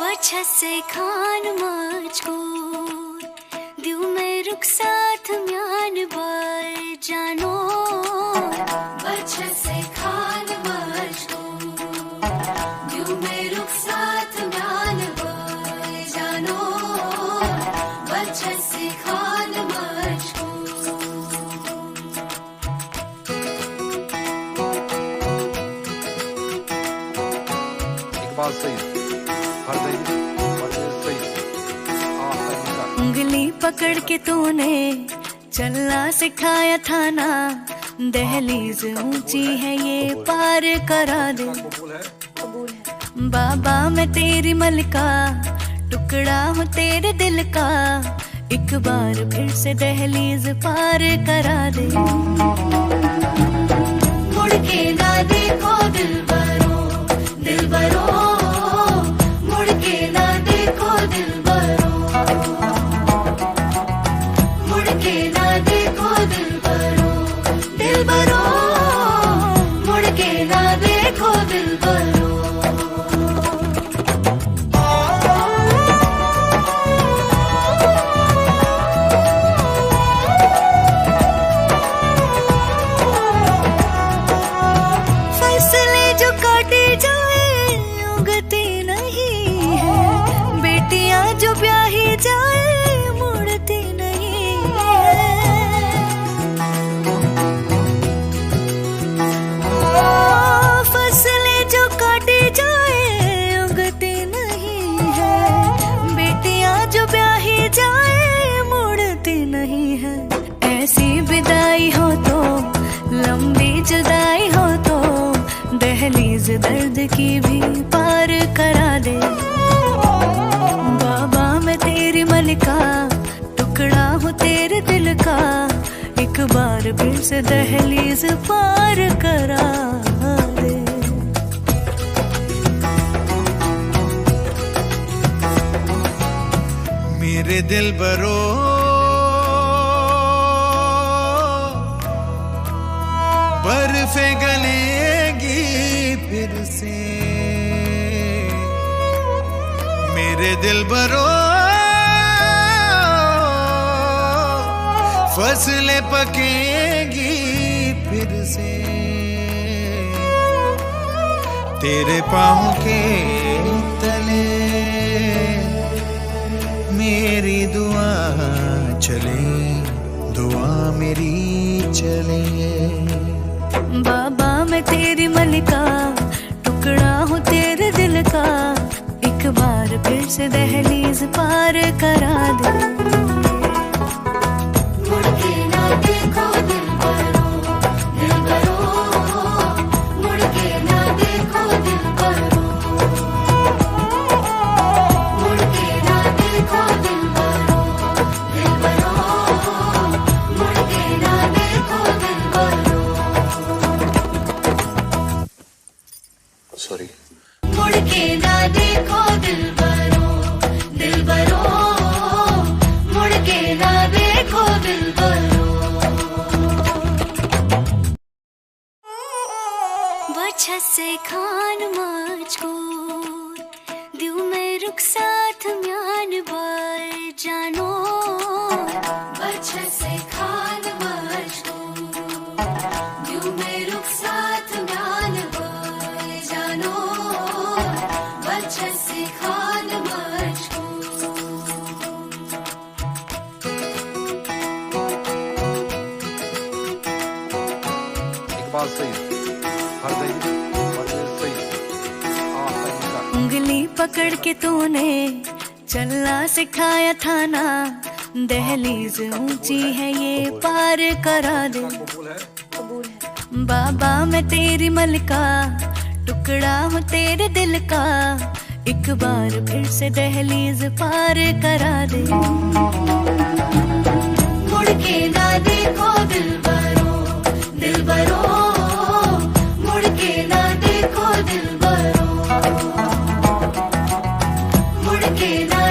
बच्चा से खान मजकूर दिल में रुक साथ म्यान बार जानो बच्चा से खान मजकूर दिल में रुक साथ म्यान बार जानो बच्चा से खान इकबाल सईद उंगली पकड़ के तूने चलना सिखाया था ना, दहलीज ऊंची है ये पार करा दे। बाबा मैं तेरी मलका, टुकड़ा हूँ तेरे दिल का, एक बार फिर से दहलीज पार करा दे। मुड़ के ना देखो दिलबरो दिलबरो, मुड़ के ना देखो दिलबरो, मुड़ के ना देखो दिलबरो दिलबरो, मुड़ के ना देखो दिलबरो। फैसले जो काटे जाए उगती नहीं है, बेटियां जो ब्याही जाए मुड़ती नहीं है। फसले जो काटे जाए उगती नहीं है, बेटियां जो ब्याही जाए मुड़ती नहीं है। ऐसी विदाई हो तो लंबी जुदाई हो तो दहलीज दर्द की भी पार करा दे। बाबा मैं तेरी मलिका, टुकड़ा हूँ तेरे दिल का, एक बार फिर से दहलीज पार करा दे। मेरे दिल बरो बर्फे गलेगी फिर से, मेरे दिल बरो फसलें पकेगी फिर से, तेरे पाँव के तले मेरी दुआ चले, दुआ मेरी चले। बाबा मैं तेरी मलिका, टुकड़ा हूँ तेरे दिल का, एक बार फिर से दहलीज पार करा दे। मुड़ के ना देखो दिलबरो दिलबरो, मुड़ के ना देखो दिलबरो, मुड़ के ना देखो दिलबरो दिलबरो, मुड़ के ना देखो दिलबरो। सॉरी। मुड़ के ना देखो दिलबरो दिलबरो, मुड़ के ना देखो दिलबरो। बच्चा से खान मजकूर दिल में रुक साथ म्यान बार जानो बच्चा से खान मजकूर दिल में रुक साथ म्यान बार जानो बच्चा से खान इकबाल सईद उंगली पकड़ के तूने चलना सिखाया था ना, दहलीज ऊंची है ये पार करा दे। बाबा मैं तेरी मलका, टुकड़ा हूँ तेरे दिल का, एक बार फिर से दहलीज पार करा दे। मुड़ के ना देखो दिलबरो दिलबरो, मुड़ के ना देखो दिलबरो, मुड़ के ना